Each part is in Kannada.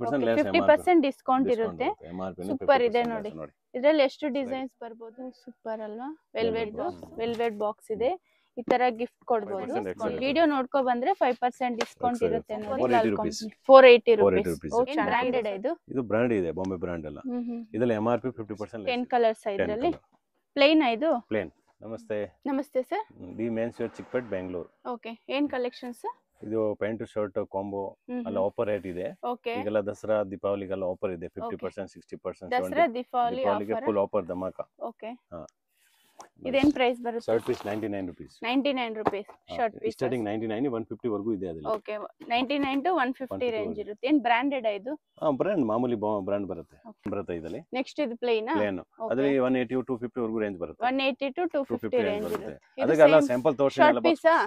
50% ಡಿಸ್ಕೌಂಟ್ ಇರುತ್ತೆ. ಸೂಪರ್ ಇದೆ ನೋಡಿ. ಇದರಲ್ಲಿ ಎಷ್ಟು ಡಿಸೈನ್ಸ್ ಬರ್ಬೋದು, ಸೂಪರ್ ಅಲ್ವಾ. ವೆಲ್ವೆಟ್ ಬಾಕ್ಸ್ ಇದೆ, ಈ ತರ ಗಿಫ್ಟ್ ಕೊಡಬಹುದು. ವಿಡಿಯೋ ನೋಡ್ಕೊ ಬಂದ್ರೆ 5% ಡಿಸ್ಕೌಂಟ್ ಇರುತ್ತೆ ನೋಡಿ. 480 ರೂಪೀಸ್. ಬ್ರಾಂಡೆಡ್ ಇದು ಬ್ರಾಂಡ್ ಇದೆ, ಬಾಂಬೆ ಬ್ರಾಂಡ್ ಅಲ್ಲ. ಇದರಲ್ಲಿ MRP 50%. 10 ಕಲರ್ಸ್ ಇದರಲ್ಲಿ. ಪ್ಲೇನ್ ಇದು ಪ್ಲೇನ್. ನಮಸ್ತೆ sir. The men's wear Chickpet Bengaluru. Okay, ಏನ್ ಕಲೆಕ್ಷನ್ಸ್? ಇದು ಪ್ಯಾಂಟ್ ಶರ್ಟ್ ಕಾಂಬೋ ಅಲ್ಲ ಆಫರ್ ರೇಟ್ ಇದೆ. ಈಗೆಲ್ಲ ದಸರಾ ದೀಪಾವಳಿಗೆಲ್ಲ ಆಫರ್ ಇದೆ 50%, 60%. ದಸರಾ ದೀಪಾವಳಿಗೆ ಫುಲ್ ಆಫರ್ ಧಮಾಕ. ಓಕೆ, ಇದೇನ್ ಪ್ರೈಸ್ ಬರುತ್ತೆ? Shirt piece 99 rupees. 99 rupees shirt piece. Starting 99 150 ವರೆಗೂ ಇದೆ ಅದರಲ್ಲಿ. ಓಕೆ, 99 ಟು 150 ರೇಂಜ್ ಇರುತ್ತೆ. ಏನ್ ಬ್ರಾಂಡೆಡ್ ಇದು? ಬ್ರಾಂಡ್ ಮಾಮೂಲಿ ಬ್ರಾಂಡ್ ಬರುತ್ತೆ ಇದರಲ್ಲಿ. ನೆಕ್ಸ್ಟ್ ಇದು ಪ್ಲೇನ್ ಅದರಲ್ಲಿ 180 250 ವರೆಗೂ ರೇಂಜ್ ಬರುತ್ತೆ. 180 ಟು 250 ರೇಂಜ್ ಇರುತ್ತೆ. ಅದಕ್ಕೆಲ್ಲ ಸ್ಯಾಂಪಲ್ ತೋರಿಸಿಲ್ಲ.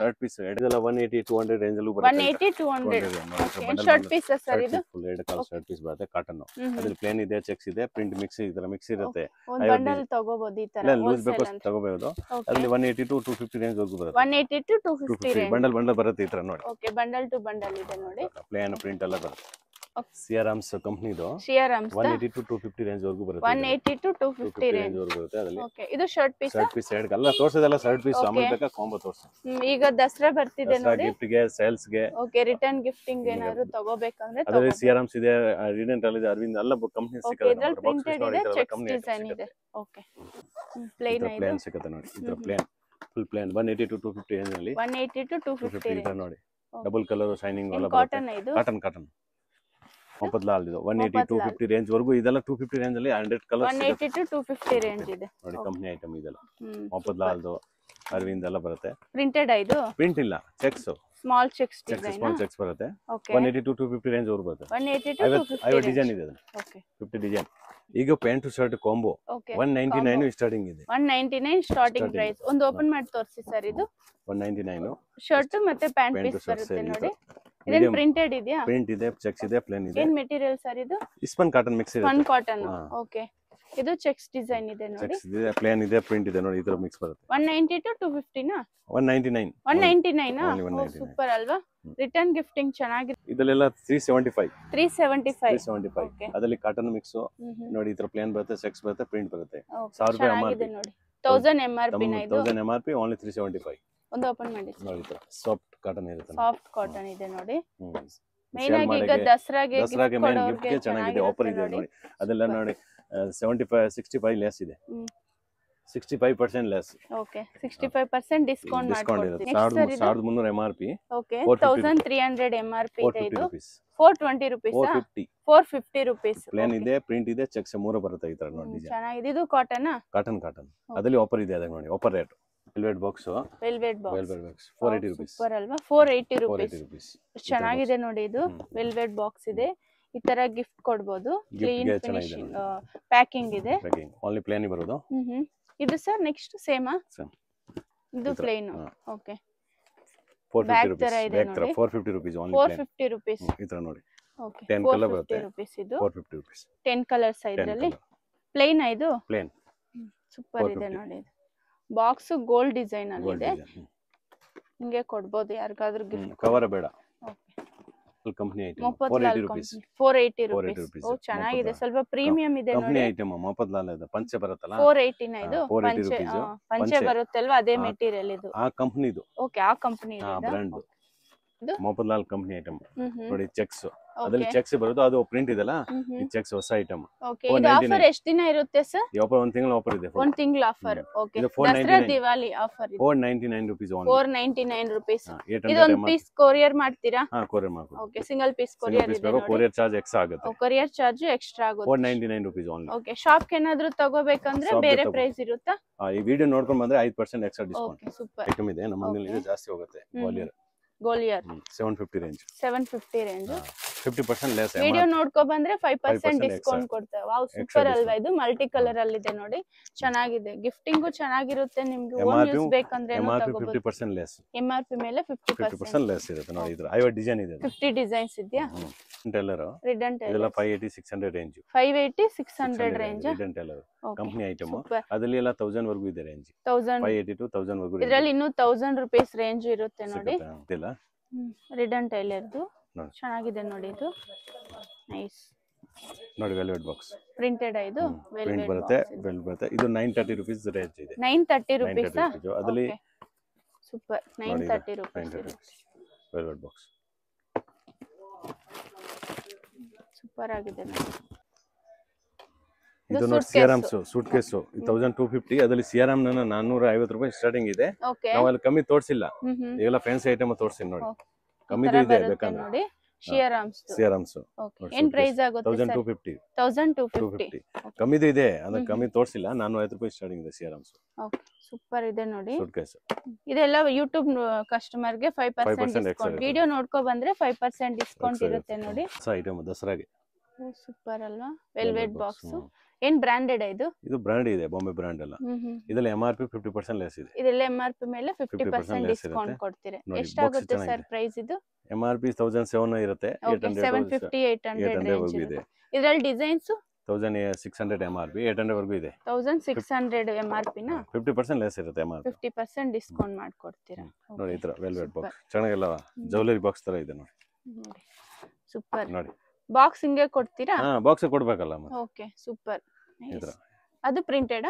ಶರ್ಟ್ ಪೀಸ್ ಇದೆಲ್ಲ 180 200 ರೇಂಜ್ ಅಲ್ಲೂ ಬರುತ್ತೆ. 180 200 ಶರ್ಟ್ ಪೀಸ್ ಸರ್. ಇದು full red colour shirt piece ಬರುತ್ತೆ, ಕಾಟನ್. ಅದರಲ್ಲಿ ಪ್ಲೇನ್ ಇದೆ, ಚೆಕ್ಸ್ ಇದೆ, ಪ್ರಿಂಟ್ ಮಿಕ್ಸ್ ಇರುತ್ತೆ. ಒಂದು ಬಂಡಲ್ ತಗೋಬಹುದು, ಈ ತರ ಲೂಸ್ ಬೇಕು ತಗೋಬಹುದು. ಅದರಲ್ಲಿ 180 ಟು 250 ರೇಂಜ್ ವರೆಗೂ ಬರುತ್ತೆ. 180 ಟು 250 ರೇಂಜ್ ಬಂಡಲ್ ಬರುತ್ತೆ ಈ ತರ ನೋಡಿ. ಓಕೆ, ಬಂಡಲ್ ಟು ಬಂಡಲ್ ಇದೆ ನೋಡಿ. ಪ್ಲೇನ್ ಪ್ರಿಂಟ್ ಎಲ್ಲ ಬರುತ್ತೆ. ಸಿಯಾರಾಮ್ಸ್ ಕಂಪನಿದು 180 ಟು 250 ರೇಂಜ್ ವರೆಗೂ ಬರುತ್ತೆ. 180 ಟು 250 ರೇಂಜ್ ವರೆಗೂ ಬರುತ್ತೆ ಅದರಲ್ಲಿ. ಓಕೆ, ಇದು ಶರ್ಟ್ ಪೀಸ್ ಎರಡು ಅಲ್ಲ ತೋರಿಸೋದಲ್ಲ, ಶರ್ಟ್ ಪೀಸ್ ಆಮೇಲೆ ಬೇಕಾ ಕಾಂಬೋ ತೋರಿಸಿ. ಈಗ ದಸರಾ ಬರ್ತಿದೆ ನೋಡಿ, ಗಿಫ್ಟ್ ಗೆ ಸೇಲ್ಸ್ ಗೆ. ಓಕೆ, ರಿಟರ್ನ್ ಗಿಫ್ಟಿಂಗ್ ಏನಾದ್ರು ತಗೋಬೇಕಂದ್ರೆ ಅದರಲ್ಲಿ ಸಿಯಾರಾಮ್ಸ್ ಇದೆ, ರಿಡೆಂಟ್ ಇದೆ, ಅರವಿಂದ್ ಎಲ್ಲ ಕಂಪನಿ ಸಿಗುತ್ತೆ. ಇದರಲ್ಲಿ ಪ್ರಿಂಟೆಡ್ ಇದೆ, ಚೆಕ್ಸ್ ಡಿಸೈನ್ ಇದೆ. ಓಕೆ, ಪ್ಲೇನ್ ಸಿಗುತ್ತೆ ನೋಡಿ. ಇದು plain full plain 180 to 250 range ಅಲ್ಲಿ. 180 ಟು 250 ಇದೆ ನೋಡಿ. ಡಬಲ್ ಕಲರ್ ಶೈನಿಂಗ್ ಎಲ್ಲ ಕಾಟನ್ ಇದು. ಕಾಟನ್ ಮೊಹಮ್ಮದ್ ಲಾಲ್ ಇದು 180 250 ರೇಂಜ್ ವರೆಗೂ. ಇದೆಲ್ಲ 250 ರೇಂಜ್ ಅಲ್ಲಿ 100 ಕಲರ್ಸ್ 180 ಟು 250 ರೇಂಜ್ ಇದೆ ನೋಡಿ. ಕಂಪನಿ ಐಟಮ್ ಇದೆಲ್ಲ ಮೊಹಮ್ಮದ್ ಲಾಲ್ದು, ಅರವಿಂದ್ ಎಲ್ಲ ಬರುತ್ತೆ. ಪ್ರಿಂಟೆಡ್ ಇದು, ಪ್ರಿಂಟ್ ಇಲ್ಲ, cheques, small cheques design. Small cheques ಬರುತ್ತೆ. ಓಕೆ, 180 ಟು 250 ರೇಂಜ್ ವರೆಗೂ ಬರುತ್ತೆ. 180 ಟು 250 ಡಿಸೈನ್ ಇದೆ. Okay, 50 design. ಈಗ ಪ್ಯಾಂಟ್ ಶರ್ಟ್ ಕಾಂಬೋ 199 ಸ್ಟಾರ್ಟಿಂಗ್ ಇದೆ. 199 ಸ್ಟಾರ್ಟಿಂಗ್ ಪ್ರೈಸ್. ಒಂದು ಓಪನ್ ಮಾಡಿ ತೋರಿಸಿ ಸರ್. ಇದು 199 ಶರ್ಟ್ ಮತ್ತೆ ಪ್ಯಾಂಟ್ ಪೀಸ್ ಬರುತ್ತೆ ನೋಡಿ. ಇದೆನ್ ಪ್ರಿಂಟೆಡ್ ಇದೆಯಾ? ಪ್ರಿಂಟ್ ಇದೆ, ಚೆಕ್ಸ್ ಇದೆ, ಪ್ಲೇನ್ ಇದೆ. ಏನ್ ಮೆಟೀರಿಯಲ್ ಸರ್ ಇದು? ಸ್ಪನ್ ಕಾಟನ್ ಮಿಕ್ಸ್ ಇದೆ. Spun cotton. ಓಕೆ, ಇದು ಚೆಕ್ಸ್ ಡಿಸೈನ್ ಇದೆ ನೋಡಿ. ಚೆಕ್ಸ್ ಇದೆ, ಪ್ಲೇನ್ ಇದೆ, ಪ್ರಿಂಟ್ ಇದೆ ನೋಡಿ. ಇದರ ಮಿಕ್ಸ್ ಬರುತ್ತೆ. 190 ಟು 250 ನಾ? 199. 199 ಸೂಪರ್ ಅಲ್ವಾ. ರಿಟರ್ನ್ ಗಿಫ್ಟಿಂಗ್ ಚೆನ್ನಾಗಿದೆ. ಇದೆಲ್ಲ 375. 375. ಅದರಲ್ಲಿ ಕಾಟನ್ ಮಿಕ್ಸ್ ನೋಡಿ. ಇದರ ಪ್ಲೇನ್ ಬರುತ್ತೆ, ಚೆಕ್ಸ್ ಬರುತ್ತೆ, ಪ್ರಿಂಟ್ ಬರುತ್ತೆ. 1000 ರೂಪಾಯಿ MRP ನೋಡಿ. 1000 MRP ನ ಇದು. 1000 MRP ಓನ್ಲಿ 375. ಒಂದು ಓಪನ್ ಮಾಡಿ ನೋಡಿ. ಇದರ ಸಾಫ್ಟ್ ಕಾಟನ್ ಇರುತ್ತೆ. ಸಾಫ್ಟ್ ಕಾಟನ್ ಇದೆ ನೋಡಿ. ಮೇನ್ ಆಗಿ ಈಗ ದಸರಾಗೆ ಮೇನ್ ಗಿಫ್ಟ್ ಗೆ ಚೆನ್ನಾಗಿದೆ, ಆಫರ್ ಇದೆ ನೋಡಿ. ಅದೆಲ್ಲ ನೋಡಿ 75 65 ಲೆಸ್ ಇದೆ. 65% ಲೆಸ್. ಓಕೆ, 65% ಡಿಸ್ಕೌಂಟ್ ಇರುತ್ತೆ. 1300 MRP. ಓಕೆ, 1300 MRP ಇದೆ. ಇದು 420 ರೂಪೀಸ್. 450 ರೂಪೀಸ್. ಪ್ಲೇನ್ ಇದೆ, ಪ್ರಿಂಟ್ ಇದೆ, ಚೆಕ್ಸ್ ಮೂರು ಬರುತ್ತೆ ಈ ತರ ನೋಡಿ. ಡಿಸೈನ್ ಚೆನ್ನಾಗಿದೆ. ಇದು ಕಾಟನ್ ಅದರಲ್ಲಿ ಆಫರ್ ಇದೆ ಅದಕ್ಕೆ ನೋಡಿ. Offer rate velvet box 480 rupees. Super ಅಲ್ವಾ. 480 ರೂಪೀಸ್. ಚೆನ್ನಾಗಿದೆ ನೋಡಿ. ಇದು ವೆಲ್ವೆಟ್ ಬಾಕ್ಸ್ ಇದೆ, ಈ ತರ ಗಿಫ್ಟ್ ಕೊಡಬಹುದು. ಕ್ಲೀನ್ ಫಿನಿಶಿಂಗ್ ಪ್ಯಾಕಿಂಗ್ ಇದೆ. ಓನ್ಲಿ ಪ್ಲೇನ್ ಬರೋದು. ಇದು ಸರ್ ನೆಕ್ಸ್ಟ್ ಸೇಮಾ? ಇದು plain. Okay, 450 rupees. Only 450 rupees ಈ ತರ ನೋಡಿ. ಓಕೆ, 10 ಕಲರ್ ಬರುತ್ತೆ. ಇದು 450 ರೂಪೀಸ್. 10 ಕಲರ್ಸ್ ಇದರಲ್ಲಿ. ಪ್ಲೇನ್ ಇದು ಪ್ಲೇನ್ ಸೂಪರ್ ಇದೆ ನೋಡಿ. ಬಾಕ್ಸ್ ಗೋಲ್ಡ್ ಡಿಸೈನ್ ಅಲ್ಲಿ ಇದೆ. ಹಿಂಗೆ ಕೊಡಬಹುದು ಯಾರಿಗಾದ್ರೂ ಗಿಫ್ಟ್. ಕವರ್ ಬೇಡ. Okay, full company item. 480 rupees. 480 rupees. ಓ, ಚೆನ್ನಾಗಿದೆ, ಸ್ವಲ್ಪ ಪ್ರೀಮಿಯಂ ಇದೆ ನೋಡಿ. ಕಂಪನಿ ಐಟಂ ಮೊಹಮ್ಮದ್ ಲಾಲ್ ಇದೆ. ಪಂಚೆ ಬರುತ್ತಲ್ಲ 480 ನ ಇದು. ಪಂಚೆ ಬರುತ್ತಲ್ವಾ, ಅದೇ ಮೆಟೀರಿಯಲ್ ಇದು. ಆ ಕಂಪನಿದು. ಓಕೆ, ಆ ಕಂಪನಿ ಇದೆ. Brand Mohammed Lal company item ನೋಡಿ. ಚೆಕ್ಸ್ ಅದರಲ್ಲಿ ಚೆಕ್ಸ್ ಬರೋದು. ಅದು ಪ್ರಿಂಟ್ ಇದೆಲ್ಲ, ಈ ಚೆಕ್ಸ್ ಹೊಸ ಐಟಂ. ಓಕೆ, ಇದು ಆಫರ್ ಎಷ್ಟು ದಿನ ಇರುತ್ತೆ ಸರ್? ಆಫರ್ 1 ತಿಂಗಳ ಆಫರ್ ಇದೆ. 1 ತಿಂಗಳ offer. Okay, Dasara Diwali offer ಇದೆ. 499 ರೂಪೀಸ್. 499 ರೂಪೀಸ್. ಇದು ಒಂದು ಪೀಸ್ ಕೊರಿಯರ್ ಮಾಡ್ತೀರಾ? ಹಾ, ಕೊರಿಯರ್ ಮಾಡ್ತೀವಿ. ಓಕೆ, ಸಿಂಗಲ್ ಪೀಸ್ ಕೊರಿಯರ್ ಇದೆ ನೋಡಿ. ಕೊರಿಯರ್ ಚಾರ್ಜ್ ಎಕ್ಸ್ಟ್ರಾ ಆಗುತ್ತೆ. ಕೊರಿಯರ್ ಚಾರ್ಜ್ ಎಕ್ಸ್ಟ್ರಾ ಆಗುತ್ತೆ. 499 ರೂಪೀಸ್ ಓನ್ಲಿ. ಓಕೆ, ಶಾಪ್ ಗೆ ಏನಾದರೂ ತಗೋಬೇಕಂದ್ರೆ ಬೇರೆ ಪ್ರೈಸ್ ಇರುತ್ತಾ? ಈ ವಿಡಿಯೋ ನೋಡ್ಕೊಂಡು ಬಂದ್ರೆ 5% extra discount. Okay, super item ಇದೆ. ನಮ್ಮ ಅಂಗಡಿಯಲ್ಲಿ ಜಾಸ್ತಿ ಹೋಗುತ್ತೆ. ಗೋಲಿಯರ್ 750 ರೇಂಜ್. 750 ರೇಂಜ್. 50% ಲೆಸ್. ವಿಡಿಯೋ ನೋಡ್ಕೊ ಬಂದ್ರೆ 5% ಡಿಸ್ಕೌಂಟ್ ಕೊಡ್ತಾರೆ. ವಾವ್, ಸೂಪರ್ ಅಲ್ವಾ ಇದು. ಮಲ್ಟಿ ಕಲರ್ ಅಲ್ಲಿ ಇದೆ ನೋಡಿ. ಚೆನ್ನಾಗಿದೆ, ಗಿಫ್ಟಿಂಗು ಚೆನ್ನಾಗಿರುತ್ತೆ. ನಿಮ್ಗೆ ಓನ್ ಯೂಸ್ ಬೇಕಂದ್ರೆ MRP 50% ಲೆಸ್. MRP ಮೇಲೆ 50% ಲೆಸ್ ಇರುತ್ತೆ ನೋಡಿ. ಇದು 50 ಡಿಸೈನ್ ಇದೆ. 50 ಡಿಸೈನ್ಸ್ ಇದೆಯಾ? ಟೆಲ್ಲರ್ ರಿಡನ್ ಟೆಲ್ಲರ್ ಇದೆಲ್ಲ 580 600 range. 580 600 range. Ridden teller company item. ಅದರಲ್ಲಿ ಎಲ್ಲ 1000 ವರೆಗೂ ಇದೆ ರೇಂಜ್. 580 to 1000 ವರೆಗೂ. ಇದರಲ್ಲಿ ಇನ್ನೂ 1000 ರೂಪೀಸ್ ರೇಂಜ್ ಇರುತ್ತೆ ನೋಡಿ. ರಿಡನ್ ಟೈಲರ್ದು ಚೆನ್ನಾಗಿದೆ ನೋಡಿ. ಇದು ನೈಸ್ ನೋಡಿ ವೆಲ್ವೆಟ್ ಬಾಕ್ಸ್ ಪ್ರಿಂಟೆಡ್ ಇದು ಪ್ರಿಂಟ್ ಬರುತ್ತೆ ವೆಲ್ವೆಟ್ ಬರುತ್ತೆ ಇದು 930 ರೂಪೀಸ್ ರೇಂಜ್ ಇದೆ 930 ರೂಪೀಸ್ ಅದರಲ್ಲಿ super 930 rupees velvet box super ಆಗಿದೆ ಇದು ನೋಡಿ ಸಿಆರ್ಎಂ ಸೂಟ್ ಕೇಸ್ 1250 ಅದರಲ್ಲಿ ಸಿಆರ್ಎಂ 450 ರೂಪಾಯಿ ಸ್ಟಾರ್ಟಿಂಗ್ ಇದೆ ನಾವು ಅಲ್ಲಿ ಕಮ್ಮಿ ತೋರಿಸಿಲ್ಲ ಇವೆಲ್ಲ ಫ್ಯಾನ್ಸಿ ಐಟಮ್ ತೋರಿಸ್ತೀನಿ ನೋಡಿ ಕಮ್ಮಿ ಇದೆ ಬೇಕಂದ್ರೆ ನೋಡಿ ಸಿಆರ್ಎಮ್ಸ್ ಓಕೆ ಏನ್ ಪ್ರೈಸ್ ಆಗುತ್ತೆ 1250 ಕಮ್ಮಿದು ಇದೆ ಅದಕ್ಕೆ ಕಮ್ಮಿ ತೋರಿಸಿಲ್ಲ 450 ರೂಪಾಯಿ ಸ್ಟಾರ್ಟಿಂಗ್ ಇದೆ ಸಿಆರ್ಎಮ್ಸ್ ಓಕೆ ಸೂಪರ್ ಇದೆ ನೋಡಿ ಸೂಟ್ ಕೇಸ್ ಇದೆಲ್ಲ ಯೂಟ್ಯೂಬ್ ಕಸ್ಟಮರ್ ಗೆ 5% ಡಿಸ್ಕೌಂಟ್ ವಿಡಿಯೋ ನೋಡ್ಕೊ ಬಂದ್ರೆ 5% ಡಿಸ್ಕೌಂಟ್ ಇರುತ್ತೆ ನೋಡಿ ಐಟಮ್ ದಸರಾಗೆ ಸೂಪರ್ ಅಲ್ವಾ ವೆಲ್ವೆಟ್ ಬಾಕ್ಸ್ ಏನ್ ಬ್ರಾಂಡೆಡ್ ಇದು ಬ್ರಾಂಡ್ ಇದೆ ಬಾಂಬೆ ಬ್ರಾಂಡ್ ಅಲ್ಲ ಇದರಲ್ಲಿ MRP 50% ಲೆಸ್ ಇದೆ ಇದೆಲ್ಲ MRP ಮೇಲೆ 50% ಡಿಸ್ಕೌಂಟ್ ಕೊಡ್ತೀರಾ ಎಷ್ಟಾಗುತ್ತೆ ಸರ್ ಪ್ರೈಸ್ ಇದು MRP 1700 ಇರುತ್ತೆ 750 800 ಇದೆ ಇದರಲ್ಲಿ ಡಿಸೈನ್ಸ್ 1600 MRP 800 ವರೆಗೂ ಇದೆ 1600 MRP ನ 50% ಲೆಸ್ ಇರುತ್ತೆ MRP 50% ಡಿಸ್ಕೌಂಟ್ ಮಾಡ್ಕೊಡ್ತೀರಾ ನೋಡಿ ಈ ತರ ವೆಲ್ವೆಟ್ ಬಾಕ್ಸ್ ಚೆನ್ನಾಗಿಲ್ಲ ಜ್ಯುವೆಲರಿ ಬಾಕ್ಸ್ ತರ ಇದೆ ನೋಡಿ ಸೂಪರ್ ನೋಡಿ ಬಾಕ್ಸ್ ಹಿಂಗೆ ಕೊಡ್ತೀರಾ ಬಾಕ್ಸ್ ಕೊಡ್ಬೇಕಲ್ಲ ಓಕೆ ಸೂಪರ್ ಅದು ಪ್ರಿಂಟೆಡ್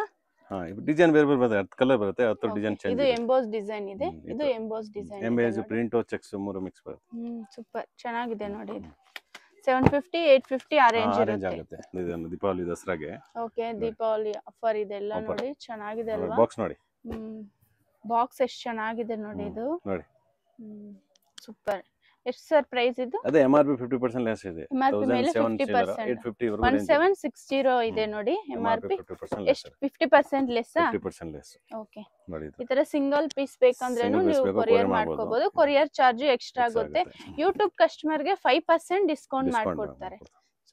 ಡಿಸೈನ್ ಬೇರೆ ಬೇರೆ ಬರುತ್ತೆ ಕಲರ್ ಬರುತ್ತೆ 10 ಡಿಸೈನ್ ಚೇಂಜ್ ಇದು ಎಂಬೋಸ್ ಡಿಸೈನ್ ಇದೆ ಇದು emboss design emboss print cheques ಮೂರು ಮಿಕ್ಸ್ ಬರುತ್ತೆ ಸೂಪರ್ ಚೆನ್ನಾಗಿದೆ ನೋಡಿ ಇದು 750 850 ಅರೇಂಜ್ ಆಗುತ್ತೆ ದೀಪಾವಳಿ ದಸರಾಗೆ ಓಕೆ ದೀಪಾವಳಿ ಆಫರ್ ಇದೆಲ್ಲ ನೋಡಿ ಚೆನ್ನಾಗಿದೆ ಅಲ್ವಾ ಬಾಕ್ಸ್ ನೋಡಿ ಬಾಕ್ಸ್ ಎಷ್ಟು ಚೆನ್ನಾಗಿದೆ ನೋಡಿ ಇದು ನೋಡಿ ಸೂಪರ್ ಎಷ್ಟು ಸರ್ ಪ್ರೈಸ್ ಇದು ಅದೇ MRP 50% ಲೆಸ್ ಇದೆ 850 1760 ಇದೆ ನೋಡಿ MRP ಎಷ್ಟು 50% ಲೆಸ್ 50% ಲೆಸ್ ಓಕೆ ಈ ತರ ಸಿಂಗಲ್ ಪೀಸ್ ಬೇಕಂದ್ರೇನು ನೀವು ಕೊರಿಯರ್ ಮಾಡ್ಕೋಬಹುದು ಕೊರಿಯರ್ ಚಾರ್ಜ್ ಎಕ್ಸ್ಟ್ರಾ ಆಗುತ್ತೆ ಯೂಟ್ಯೂಬ್ ಕಸ್ಟಮರ್ ಗೆ 5% ಡಿಸ್ಕೌಂಟ್ ಮಾಡ್ಕೊಡ್ತಾರೆ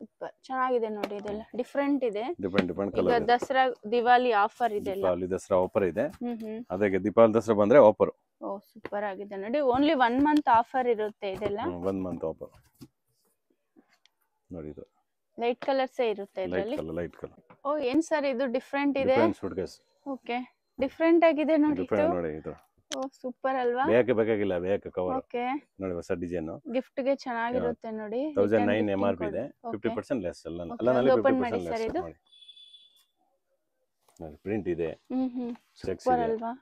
ಸೂಪರ್ ಚೆನ್ನಾಗಿದೆ ನೋಡಿ ಇದೆಲ್ಲ ಡಿಫರೆಂಟ್ ಇದೆ ಈಗ ದಸರಾ ದಿವಾಲಿ ಆಫರ್ ಇದೆ ದಿವಾಲಿ ದಸರಾ ಆಫರ್ ಇದೆ ಅದಕ್ಕೆ ದಿವಾಲಿ ದಸರಾ ಬಂದ್ರೆ ಆಫರ್ ಓ ಸೂಪರ್ ಆಗಿದೆ ನೋಡಿ ಓನ್ಲಿ 1 ಮಂತ್ ಆಫರ್ ಇರುತ್ತೆ ಇದೆಲ್ಲ 1 ಮಂತ್ ಆಫರ್ ನೋಡಿ ಇದು ಲೈಟ್ ಕಲರ್ಸ್ ಇರುತ್ತೆ ಇದರಲ್ಲಿ ಲೈಟ್ ಕಲರ್ ಓ ಏನ್ ಸರ್ ಇದು ಡಿಫರೆಂಟ್ ಇದೆ ಓಕೆ ಡಿಫರೆಂಟ್ ಆಗಿದೆ ನೋಡಿ ಇದು ಓ ಸೂಪರ್ ಅಲ್ವಾ ಬೇಕಾಗಿಲ್ಲ ಕವರ್ ಓಕೆ ನೋಡಿ ಹೊಸ ಡಿಸೈನ್ ಗಿಫ್ಟ್ ಗೆ ಚೆನ್ನಾಗಿರುತ್ತೆ ನೋಡಿ 1009 MRP ಇದೆ 50% ಲೆಸ್ ಅಲ್ಲ ಓಪನ್ ಮಾಡಿ ಸರ್ ಇದು ನೋಡಿ ಪ್ರಿಂಟ್ ಇದೆ ಸೂಪರ್ ಅಲ್ವಾ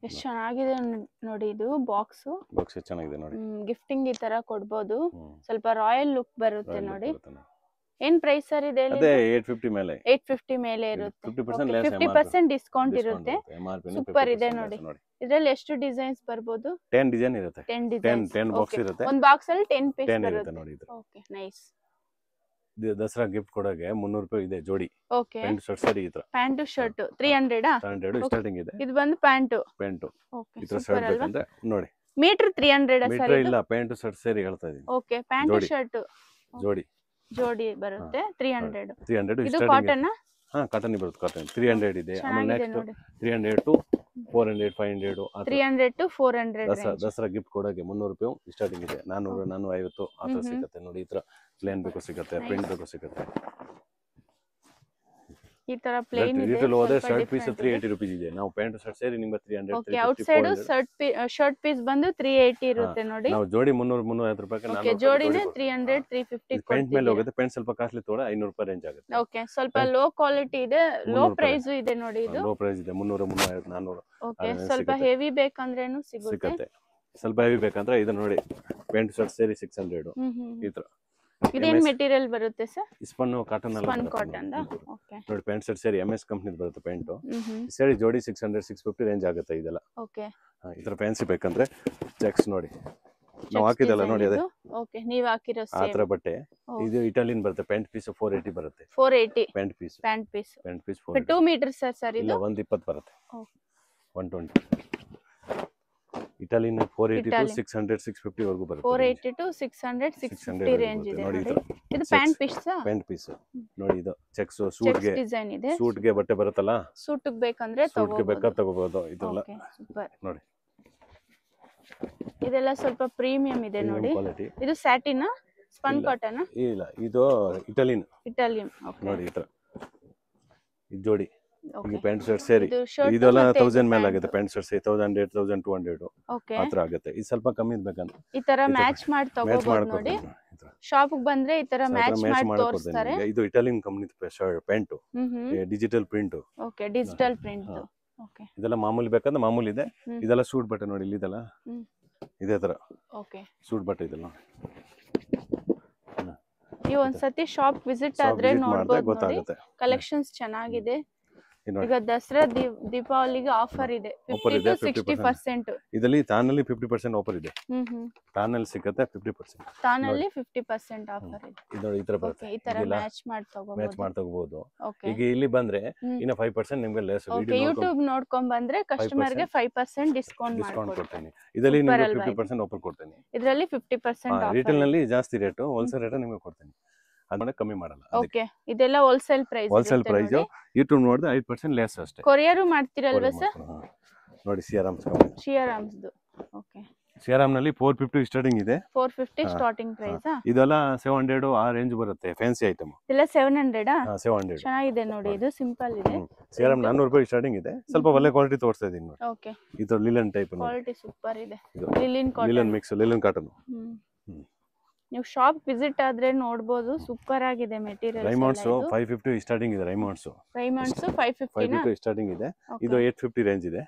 ಎಷ್ಟು ಚೆನ್ನಾಗಿದೆ ನೋಡಿ ಇದು ಬಾಕ್ಸ್ ಚೆನ್ನಾಗಿದೆ ನೋಡಿ ಗಿಫ್ಟಿಂಗ್ ಈ ತರ ಕೊಡಬಹುದು ಸ್ವಲ್ಪ ರಾಯಲ್ ಲುಕ್ ಬರುತ್ತೆ ನೋಡಿ ಏನ್ ಪ್ರೈಸ್ ಸರ್ ಇದೆ ಅದೇ 850 ಮೇಲೆ ಇರುತ್ತೆ 50% ಡಿಸ್ಕೌಂಟ್ ಇರುತ್ತೆ ಸೂಪರ್ ಇದೆ ನೋಡಿ ಇದರಲ್ಲಿ ಎಷ್ಟು ಡಿಸೈನ್ಸ್ ಬರಬಹುದು 10 ಡಿಸೈನ್ ಇರುತ್ತೆ 10 ಬಾಕ್ಸ್ ಇರುತ್ತೆ ಒಂದು ಬಾಕ್ಸ್ ಅಲ್ಲಿ 10 ಪೀಸ್ ಬರುತ್ತೆ ನೋಡಿ ಇದು ಓಕೆ ನೈಸ್ ದಸರಾ ಗಿಫ್ಟ್ ಕೊಡೋಕೆ 300 ರೂಪಾಯಿ ಇದೆ ಜೋಡಿ ಓಕೆ ಪ್ಯಾಂಟ್ ಶರ್ಟ್ ಸರಿ ಈ ತರ ಪ್ಯಾಂಟ್ ಶರ್ಟ್ 300 ಸ್ಟಾರ್ಟಿಂಗ್ ಇದೆ ಇದು ಬಂದು ಪ್ಯಾಂಟ್ ಓಕೆ ಈ ತರ ಶರ್ಟ್ ಬೇಕಂದ್ರೆ ನೋಡಿ ಮೀಟರ್ 300 ಮೀಟರ್ ಇಲ್ಲ ಪ್ಯಾಂಟ್ ಶರ್ಟ್ ಸೇರಿ ಹೇಳ್ತಾ ಇದೀನಿ ಓಕೆ ಪ್ಯಾಂಟ್ ಶರ್ಟ್ ಜೋಡಿ ಬರುತ್ತೆ 300 ಇದು ಕಾಟನ್ ಕಾಟನ್ ಬರುತ್ತೆ ಕಾಟನ್ 300 ಇದೆ ಆಮೇಲೆ next 300 to 400 500 300 to 400 Dasara gift ಕೊಡೋಕೆ 300 ರೂಪಾಯಿ ಸ್ಟಾರ್ಟಿಂಗ್ ಇದೆ 400 450 ಆ ತರ ಸಿಗುತ್ತೆ ನೋಡಿ ಈ ತರ ಪ್ಲೇನ್ ಬೇಕು ಸಿಗುತ್ತೆ ಪ್ರಿಂಟ್ ಬೇಕು ಸಿಗುತ್ತೆ ಈ ತರ ಪ್ಲೇನ್ ಇದೆ ರಿಟೇಲ್ ಹೋದ್ರೆ ಶರ್ಟ್ ಪೀಸ್ 380 ರೂಪಾಯಿ ಇದೆ ನಾವು ಪ್ಯಾಂಟ್ ಶರ್ಟ್ ಸೇರಿ ನಿಮಗೆ 300 okay outside shirt piece ಬಂದು 380 ಇರುತ್ತೆ ನೋಡಿ ನಾವು ಜೋಡಿ 300 350 ರೂಪಾಯಿಗೆ ಓಕೆ ಜೋಡಿನೇ 300 350 ಪ್ಯಾಂಟ್ ಮೇಲೆ ಹೋಗುತ್ತೆ ಪ್ಯಾಂಟ್ ಸ್ವಲ್ಪ ಕಾಸ್ಟ್ಲಿ ತೋಡ 500 ರೂಪಾಯಿ ರೇಂಜ್ ಆಗುತ್ತೆ ಓಕೆ ಸ್ವಲ್ಪ ಲೋ ಕ್ವಾಲಿಟಿ ಇದೆ ಲೋ ಪ್ರೈಸ್ ಇದೆ ನೋಡಿ ಇದು ಲೋ ಪ್ರೈಸ್ ಇದೆ 300 350 400 ಓಕೆ ಸ್ವಲ್ಪ ಹೆವಿ ಬೇಕಂದ್ರೇನು ಸಿಗುತ್ತೆ ಸ್ವಲ್ಪ ಹೆವಿ ಬೇಕಂದ್ರೆ ಇದು ನೋಡಿ ಪ್ಯಾಂಟ್ ಶರ್ಟ್ ಸೇರಿ 600 ಈ ತರ ಇದೇನ್ ಮೆಟೀರಿಯಲ್ ಬರುತ್ತೆ ಸರ್ ಸ್ಪನ್ ಕಾಟನ್ ಅಲ್ಲ ಸ್ಪನ್ ಕಾಟನ್ ಓಕೆ ನೋಡಿ ಪ್ಯಾಂಟ್ ಶರ್ಟ್ ಸೇರಿ MS ಕಂಪನಿ ಬರುತ್ತೆ ಪ್ಯಾಂಟ್ ಸೇರಿ ಜೋಡಿ 600 650 ರೇಂಜ್ ಆಗುತ್ತೆ ಇದೆಲ್ಲ ಓಕೆ ಈ ತರ ಫ್ಯಾನ್ಸಿ ಬೇಕಂದ್ರೆ ಚೆಕ್ಸ್ ನೋಡಿ ನಾವು ಹಾಕಿದಲ್ಲ ನೋಡಿ ಅದೇ ಓಕೆ ನೀವು ಹಾಕಿರೋ ಆ ತರ ಬಟ್ಟೆ ಇದು ಇಟಾಲಿಯನ್ ಬರುತ್ತೆ ಪ್ಯಾಂಟ್ ಪೀಸ್ 480 ಬರುತ್ತೆ 480 ಪ್ಯಾಂಟ್ ಪೀಸ್ 2 ಮೀಟರ್ ಸರ್ ಇದು 120 ಬರುತ್ತೆ 120 ಇಟಾಲಿಯನ್ 480 ಟು 600 650 ವರೆಗೂ ಬರುತ್ತೆ 480 ಟು 600 650 ರೇಂಜ್ ಇದೆ ನೋಡಿ ಇದು ಪ್ಯಾಂಟ್ ಪೀಸ್ ನೋಡಿ ಇದು ಚೆಕ್ಸ್ ಸೂಟ್ ಗೆ ಡಿಸೈನ್ ಇದೆ ಸೂಟ್ ಗೆ ಬಟ್ಟೆ ಬರುತ್ತಲ್ಲ ಸೂಟ್ ಗೆ ಬೇಕಂದ್ರೆ ತಗೋಬಹುದು ಇದೆಲ್ಲ ಸೂಪರ್ ನೋಡಿ ಇದೆಲ್ಲ ಸ್ವಲ್ಪ ಪ್ರೀಮಿಯಂ ಇದೆ ನೋಡಿ ಇದು ಸ್ಯಾಟಿನ್ ಸ್ಪನ್ ಕಾಟನ್ ಇಲ್ಲ ಇದು ಇಟಾಲಿಯನ್ ಓಕೆ ನೋಡಿ ಈ ತರ ಈ ಜೋಡಿ ಈ ಪ್ಯಾಂಟ್ ಶರ್ಟ್ ಸೇರಿ ಇದೆಲ್ಲ 1000 ಮೇಲೆ ಆಗುತ್ತೆ ಪ್ಯಾಂಟ್ ಶರ್ಟ್ ಸೇರಿ 1100 1200 ಓಕೆ ಆ ತರ ಆಗುತ್ತೆ ಇದು ಸ್ವಲ್ಪ ಕಮ್ಮಿ ಬೇಕಂತ ಈ ತರ ಮ್ಯಾಚ್ ಮಾಡಿ ತಗೋಬಹುದು ನೋಡಿ ಶಾಪ್ ಬಂದ್ರೆ ಈ ತರ ಮ್ಯಾಚ್ ಮಾಡಿ ತೋರಿಸ್ತಾರೆ. ಇದು Italian company pant, digital print. Okay, digital print. Okay, ಇದೆಲ್ಲ ಮಾಮೂಲಿ ಬೇಕಂದ್ರೆ ಮಾಮೂಲಿ ಇದೆ. ಇದೆಲ್ಲ ಸೂಟ್ ಬಟ್ಟೆ ನೋಡಿ, ಇಲ್ಲಿ ಇದೆಲ್ಲ ಇದೇ ತರ. ಓಕೆ, ಸೂಟ್ ಬಟ್ಟೆ ಇದೆಲ್ಲ ನೀವು ಒಂದ್ಸತಿ ಶಾಪ್ ವಿಸಿಟ್ ಆದ್ರೆ ನೋಡಬಹುದು, ಗೊತ್ತಾಗುತ್ತೆ. ಕಲೆಕ್ಷನ್ಸ್ ಚೆನ್ನಾಗಿದೆ. ಈಗ ದಸರಾ ದೀಪಾವಳಿಗೆ ಆಫರ್ ಇದೆ, 50 to 60%. ಇದರಲ್ಲಿ ತಾನಲ್ಲಿ 50% ಆಫರ್ ಇದೆ. ತಾನಲ್ಲಿ ಸಿಗುತ್ತೆ 50%. ತಾನಲ್ಲಿ 50% ಆಫರ್ ಇದೆ. ಇದು ಈ ತರ ಬರುತ್ತೆ, ಈ ತರ ಮ್ಯಾಚ್ ಮಾಡಿ ತಗೋಬಹುದು. ಈಗ ಇಲ್ಲಿ ಬಂದ್ರೆ ಇನ್ನ 5% ನಿಮಗೆ ಲೆಸ್. ಯೂಟ್ಯೂಬ್ ನೋಡ್ಕೊಂಡ್ ಬಂದ್ರೆ ಕಸ್ಟಮರ್ ಗೆ 5% ಡಿಸ್ಕೌಂಟ್ ಕೊಡ್ತೀನಿ. ಇದರಲ್ಲಿ ನಿಮಗೆ 50% ಆಫರ್ ಕೊಡ್ತೀನಿ. ಇದರಲ್ಲಿ 50% ಆಫರ್. ರಿಟೇಲ್ ನಲ್ಲಿ ಜಾಸ್ತಿ ರೇಟ್, ಹೋಲ್ಸೇಲ್ ರೇಟ್ ನಿಮಗೆ ಕೊಡ್ತೀನಿ. ಅದನ್ನ ಕಮ್ಮಿ ಮಾಡಲ್ಲ. ಓಕೆ, ಇದೆಲ್ಲ wholesale price. Wholesale price YouTube ನೋಡಿದ್ರೆ 5% ಲೆಸ್ ಅಷ್ಟೇ. ಕೊರಿಯರ್ ಮಾಡ್ತಿರಲ್ವಾ ಸರ್? ನೋಡಿ ಸಿಯಾರಾಮ್ಸ್. ಓಕೆ, ಸಿಯಾರಾಮ್ ನಲ್ಲಿ 450 ಸ್ಟಾರ್ಟಿಂಗ್ ಇದೆ. 450 ಸ್ಟಾರ್ಟಿಂಗ್ ಪ್ರೈಸ್. ಇದೆಲ್ಲ 700 ಆ ರೇಂಜ್ ಬರುತ್ತೆ. ಫ್ಯಾನ್ಸಿ ಐಟಮ್ ಇದೆಲ್ಲ 700. 700 ಚೆನ್ನಾಗಿದೆ ನೋಡಿ, ಇದು ಸಿಂಪಲ್ ಇದೆ. ಸಿಯಾರಾಮ್ 400 ರೂಪಾಯಿ ಸ್ಟಾರ್ಟಿಂಗ್ ಇದೆ. ಸ್ವಲ್ಪ ಒಳ್ಳೆ ಕ್ವಾಲಿಟಿ ತೋರಿಸ್ತಾ ಇದೀನಿ ನೋಡಿ. ಓಕೆ, ಇದು ಲಿಲನ್ ಟೈಪ್ ಕ್ವಾಲಿಟಿ ಸೂಪರ್ ಇದೆ. Linen mix, linen cotton. ನೀವು ಶಾಪ್ ವಿಸಿಟ್ ಆದ್ರೆ ನೋಡಬಹುದು, ಸೂಪರ್ ಆಗಿದೆ ಮೆಟೀರಿಯಲ್. ರೈಮಂಡ್ಸ್ 550 ಸ್ಟಾರ್ಟಿಂಗ್ ಇದೆ. ರೈಮಂಡ್ಸ್ 550 ಸ್ಟಾರ್ಟಿಂಗ್ ಇದೆ. ಇದು 850 ರೇಂಜ್ ಇದೆ.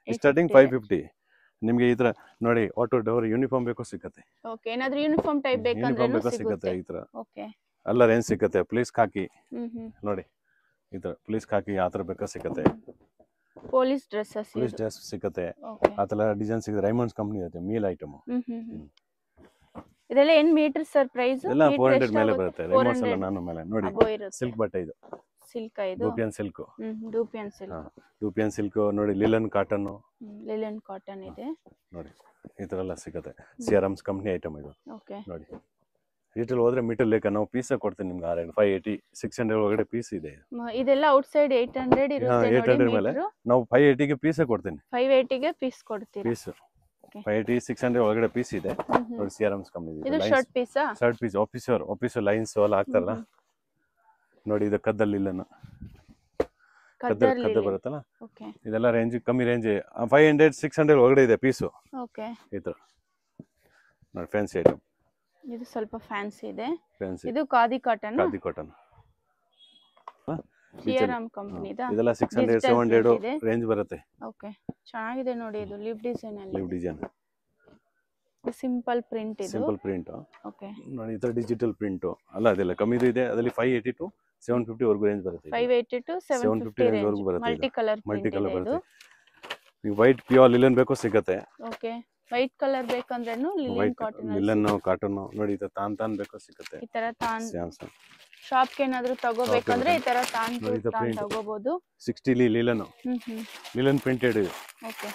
ಸ್ಟಾರ್ಟಿಂಗ್ 550. ನಿಮಗೆ ಈ ತರ ನೋಡಿ, ಆಟೋ ಡೋರ್ ಯೂನಿಫಾರ್ಮ್ ಬೇಕು ಸಿಗುತ್ತೆ. ಓಕೆ, ಏನಾದ್ರೂ ಯೂನಿಫಾರ್ಮ್ ಟೈಪ್ ಬೇಕಂದ್ರೆ ಸಿಗುತ್ತೆ. ಈ ತರ ಓಕೆ, ಎಲ್ಲ ರೇಂಜ್ ಸಿಗುತ್ತೆ. ಪ್ಲೀಸ್ ಖಾಕಿ ನೋಡಿ, ಈ ತರ ಪ್ಲೀಸ್ ಖಾಕಿ ಆ ತರ ಬೇಕಾ ಸಿಗುತ್ತೆ. ಪೊಲೀಸ್ ಡ್ರೆಸ್ ಸಿಗುತ್ತೆ. ಆ ತರ ಡಿಸೈನ್ ಸಿಗುತ್ತೆ. ರೈಮಂಡ್ಸ್ ಕಂಪನಿ ಇದೆ, ಮೀಲ್ ಐಟಮ್. ಇದೆಲ್ಲ ಏನ್ ಮೀಟರ್ ಸರ್ ಪ್ರೈಸ್? ಎಲ್ಲ 400 ಮೇಲೆ ಬರುತ್ತೆ. ರೈಮಂಡ್ಸ್ ಎಲ್ಲ ನಾನು ಮೇಲೆ ನೋಡಿ. ಸಿಲ್ಕ್ ಬಟ್ಟೆ ಇದು, ಸಿಲ್ಕ್. ಇದು ಡೂಪಿಯನ್ ಸಿಲ್ಕ್. ಡೂಪಿಯನ್ ಸಿಲ್ಕ್ ನೋಡಿ. ಲಿಲನ್ ಕಾಟನ್ ಇದೆ ನೋಡಿ. ಈ ತರ ಎಲ್ಲ ಸಿಗುತ್ತೆ. ಸಿಯಾರಾಮ್ಸ್ ಕಂಪನಿ ಐಟಮ್ ಇದು. ಓಕೆ, ನೋಡಿ ರಿಟೇಲ್ ಹೋದ್ರೆ ಮೀಟರ್ ಲೆಕ್ಕ ನಾವು ಪೀಸ್ ಕೊಡ್ತೀನಿ ನಿಮ್ಗೆ. 580 600 ಒಳಗಡೆ ಪೀಸ್ ಇದೆ. ಇದೆಲ್ಲ ಔಟ್ ಸೈಡ್ 800 ಇರುತ್ತೆ. 800 ಮೇಲೆ ನಾವು 580 ಗೆ ಪೀಸ್ ಕೊಡ್ತೀನಿ. 580 ಗೆ ಪೀಸ್ ಕೊಡ್ತೀರಾ? ಪೀಸ್ 580 600 ಒಳಗಡೆ ಪೀಸ್ ಇದೆ ನೋಡಿ. ಸಿಯಾರಾಮ್ಸ್ ಕಂಪನಿ ಇದು ಶರ್ಟ್ ಪೀಸ್ ಆಫೀಸರ್ ಲೈನ್ಸ್ ಎಲ್ಲ ಹಾಕ್ತಾರಲ್ಲ ನೋಡಿ. ಇದು ಕದ್ದಲ್ ಲಿಲನ್, ಕದ್ದಲ್ ಬರುತ್ತಲ್ಲ. ಇದೆಲ್ಲ ರೇಂಜ್ ಕಮ್ಮಿ ರೇಂಜ್ 500 600 ಒಳಗಡೆ ಇದೆ ಪೀಸು. ಓಕೆ, ಈ ತರ ನೋಡಿ ಫ್ಯಾನ್ಸಿ ಐಟಮ್. ಇದು ಸ್ವಲ್ಪ ಫ್ಯಾನ್ಸಿ ಇದೆ. ಇದು ಖಾದಿ ಕಾಟನ್. ಸಿಯಾರಾಮ್ ಕಂಪನಿ ಇದೆ. ಇದೆಲ್ಲ 600 700 ರೇಂಜ್ ಬರುತ್ತೆ. ಓಕೆ, ಚೆನ್ನಾಗಿದೆ ನೋಡಿ. ಇದು ಲಿವ್ ಡಿಸೈನ್ ಸಿಂಪಲ್ ಪ್ರಿಂಟ್. ಓಕೆ ನೋಡಿ, ಈ ತರ ಡಿಜಿಟಲ್ ಪ್ರಿಂಟ್ ಅಲ್ಲ. ಅದೆಲ್ಲ ಕಮ್ಮಿ ಇದೆ. ಅದರಲ್ಲಿ 580 to 750 ವರೆಗೂ ರೇಂಜ್ ಬರುತ್ತೆ. 580 to 750 ರೇಂಜ್ ವರೆಗೂ ಬರುತ್ತೆ. ಮಲ್ಟಿ ಕಲರ್ ಬರುತ್ತೆ. ನೀವು ವೈಟ್ ಪ್ಯೂರ್ ಲಿಲನ್ ಬೇಕೋ ಸಿಗುತ್ತೆ. ಓಕೆ, ವೈಟ್ ಕಲರ್ ಬೇಕಂದ್ರೇನು ಲಿಲನ್ ಕಾಟನ್ ನೋಡಿ. ಇದು ತಾನ್ ಬೇಕೋ ಸಿಗುತ್ತೆ. ಈ ತರ ತಾನ್ ಶಾಪ್ ಗೆ ಏನಾದ್ರೂ ತಗೋಬೇಕಂದ್ರೆ ಈ ತರ ತಾನ್ ತಗೋಬಹುದು. 60 ಲಿಲನ್ ಪ್ರಿಂಟೆಡ್ ಇದೆ. ಓಕೆ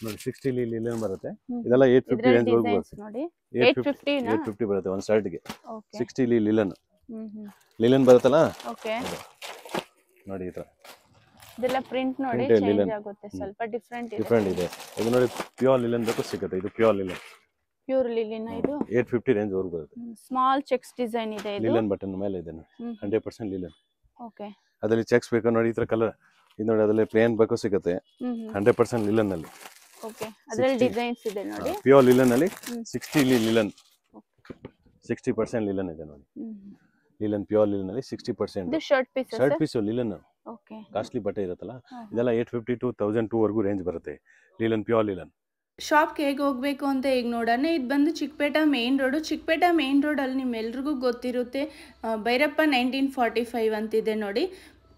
ನೋಡಿ, 60 ಲಿಲನ್ ಬರುತ್ತೆ. ಇದೆಲ್ಲ 850 ರೇಂಜ್ ವರೆಗೂ ಬರುತ್ತೆ ನೋಡಿ. 850 ಬರುತ್ತೆ ಒಂದು ಶರ್ಟ್ ಗೆ. ಓಕೆ, 60 ಲಿಲನ್ ಬರುತ್ತಲ್ಲ. ಓಕೆ ನೋಡಿ, ಈ ತರ ಇದೆಲ್ಲ ಪ್ರಿಂಟ್ ನೋಡಿ ಚೇಂಜ್ ಆಗುತ್ತೆ, ಸ್ವಲ್ಪ ಡಿಫರೆಂಟ್ ಇದೆ. ಇದು ನೋಡಿ, ಪ್ಯೂರ್ ಲಿಲನ್ ಬೇಕು ಸಿಗುತ್ತೆ. ಇದು ಪ್ಯೂರ್ ಲಿಲನ್ ಇದು 850 ರೇಂಜ್ ವರೆಗೂ ಬರುತ್ತೆ. ಸ್ಮಾಲ್ ಚೆಕ್ಸ್ ಡಿಸೈನ್ ಇದೆ. ಇದು ಲಿಲನ್ ಬಟನ್ ಮೇಲೆ ಇದೆ ನೋಡಿ. 100% ಲಿಲನ್. ಓಕೆ, ಅದರಲ್ಲಿ ಚೆಕ್ಸ್ ಬೇಕು ನೋಡಿ. ಈ ತರ ಕಲರ್ ಇದು ನೋಡಿ. ಅದರಲ್ಲಿ ಪ್ಲೇನ್ ಬೇಕು ಸಿಗುತ್ತೆ. 100% ಲಿಲನ್ ನಲ್ಲಿ. ಓಕೆ, ಅದರಲ್ಲಿ ಡಿಸೈನ್ಸ್ ಇದೆ ನೋಡಿ. ಪ್ಯೂರ್ ಲಿಲನ್ ನಲ್ಲಿ 60 ಲಿಲನ್ 60% ಲಿಲನ್ ಇದೆ ನೋಡಿ. ಲಿಲನ್ ಪ್ಯೂರ್ ಲಿಲನ್ ನಲ್ಲಿ 60%. ಇದು shirt piece linen. Okay, costly ಬಟ್ಟೆ ಇರುತ್ತಲ್ಲ. ಇದೆಲ್ಲ 850 to 1002 ವರೆಗೂ ರೇಂಜ್ ಬರುತ್ತೆ. Linen pure linen. ಶಾಪ್ಗೆ ಹೇಗೆ ಹೋಗಬೇಕು ಅಂತ ಈಗ ನೋಡೋಣ. ಇದು ಬಂದು Chickpet main road. Chickpet main ರೋಡಲ್ಲಿ ನಿಮ್ಮೆಲ್ರಿಗೂ ಗೊತ್ತಿರುತ್ತೆ, ಭೈರಪ್ಪ 1945 ಅಂತಿದೆ ನೋಡಿ.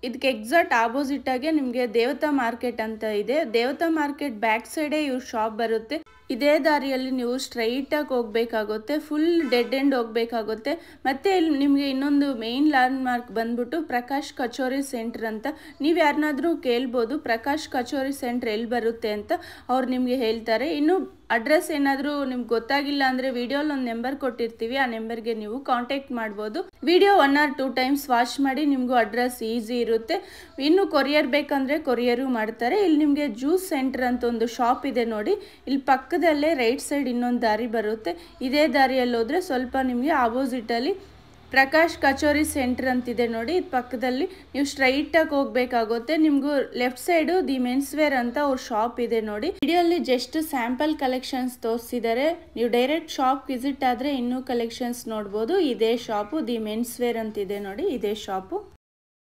ಇದಕ್ಕೆ ಎಕ್ಸಾಕ್ಟ್ ಆಪೋಸಿಟಾಗೆ ನಿಮಗೆ ದೇವತಾ ಮಾರ್ಕೆಟ್ ಅಂತ ಇದೆ. ದೇವತಾ ಮಾರ್ಕೆಟ್ ಬ್ಯಾಕ್ ಸೈಡೇ ಇವ್ರ ಶಾಪ್ ಬರುತ್ತೆ. ಇದೇ ದಾರಿಯಲ್ಲಿ ನೀವು ಸ್ಟ್ರೈಟಾಗಿ ಹೋಗಬೇಕಾಗುತ್ತೆ. ಫುಲ್ ಡೆಡ್ ಎಂಡ್ ಹೋಗಬೇಕಾಗುತ್ತೆ. ಮತ್ತು ಇಲ್ಲಿ ನಿಮಗೆ ಇನ್ನೊಂದು ಮೇನ್ ಲ್ಯಾಂಡ್ ಮಾರ್ಕ್ ಬಂದ್ಬಿಟ್ಟು ಪ್ರಕಾಶ್ ಕಚೋರಿ ಸೆಂಟರ್ ಅಂತ. ನೀವು ಯಾರನ್ನಾದ್ರೂ ಕೇಳ್ಬೋದು ಪ್ರಕಾಶ್ ಕಚೋರಿ ಸೆಂಟರ್ ಎಲ್ಲಿ ಬರುತ್ತೆ ಅಂತ, ಅವ್ರು ನಿಮಗೆ ಹೇಳ್ತಾರೆ. ಇನ್ನು ಅಡ್ರೆಸ್ ಏನಾದರೂ ನಿಮ್ಗೆ ಗೊತ್ತಾಗಿಲ್ಲ ಅಂದರೆ ವಿಡಿಯೋಲಿ ಒಂದು ನಂಬರ್ ಕೊಟ್ಟಿರ್ತೀವಿ, ಆ ನಂಬರ್ಗೆ ನೀವು ಕಾಂಟ್ಯಾಕ್ಟ್ ಮಾಡ್ಬೋದು. ವಿಡಿಯೋ 1 or 2 times ವಾಚ್ ಮಾಡಿ, ನಿಮಗೂ ಅಡ್ರೆಸ್ ಈಸಿ ಇರುತ್ತೆ. ಇನ್ನು ಕೊರಿಯರ್ ಬೇಕಂದರೆ ಕೊರಿಯರು ಮಾಡ್ತಾರೆ. ಇಲ್ಲಿ ನಿಮಗೆ ಜ್ಯೂಸ್ ಸೆಂಟರ್ ಅಂತ ಒಂದು ಶಾಪ್ ಇದೆ ನೋಡಿ. ಇಲ್ಲಿ ಪಕ್ಕದಲ್ಲೇ ರೈಟ್ ಸೈಡ್ ಇನ್ನೊಂದು ದಾರಿ ಬರುತ್ತೆ. ಇದೇ ದಾರಿಯಲ್ಲಿ ಹೋದರೆ ಸ್ವಲ್ಪ ನಿಮಗೆ ಆಪೋಸಿಟಲ್ಲಿ ಪ್ರಕಾಶ್ ಕಚೋರಿ ಸೆಂಟರ್ ಅಂತಿದೆ ನೋಡಿ, ಇದು ಪಕ್ಕದಲ್ಲಿ ನೀವು ಸ್ಟ್ರೈಟಾಗಿ ಹೋಗ್ಬೇಕಾಗುತ್ತೆ. ನಿಮಗೂ left side the men's wear ಅಂತ ಅವ್ರ ಶಾಪ್ ಇದೆ ನೋಡಿ. ವಿಡಿಯೋಲಿ ಜಸ್ಟ್ ಸ್ಯಾಂಪಲ್ ಕಲೆಕ್ಷನ್ಸ್ ತೋರಿಸಿದ್ದಾರೆ. ನೀವು ಡೈರೆಕ್ಟ್ ಶಾಪ್ ವಿಸಿಟ್ ಆದರೆ ಇನ್ನೂ ಕಲೆಕ್ಷನ್ಸ್ ನೋಡ್ಬೋದು. ಇದೇ ಶಾಪು ದಿ ಮೆನ್ಸ್ ವೇರ್ ಅಂತಿದೆ ನೋಡಿ, ಇದೇ ಶಾಪು.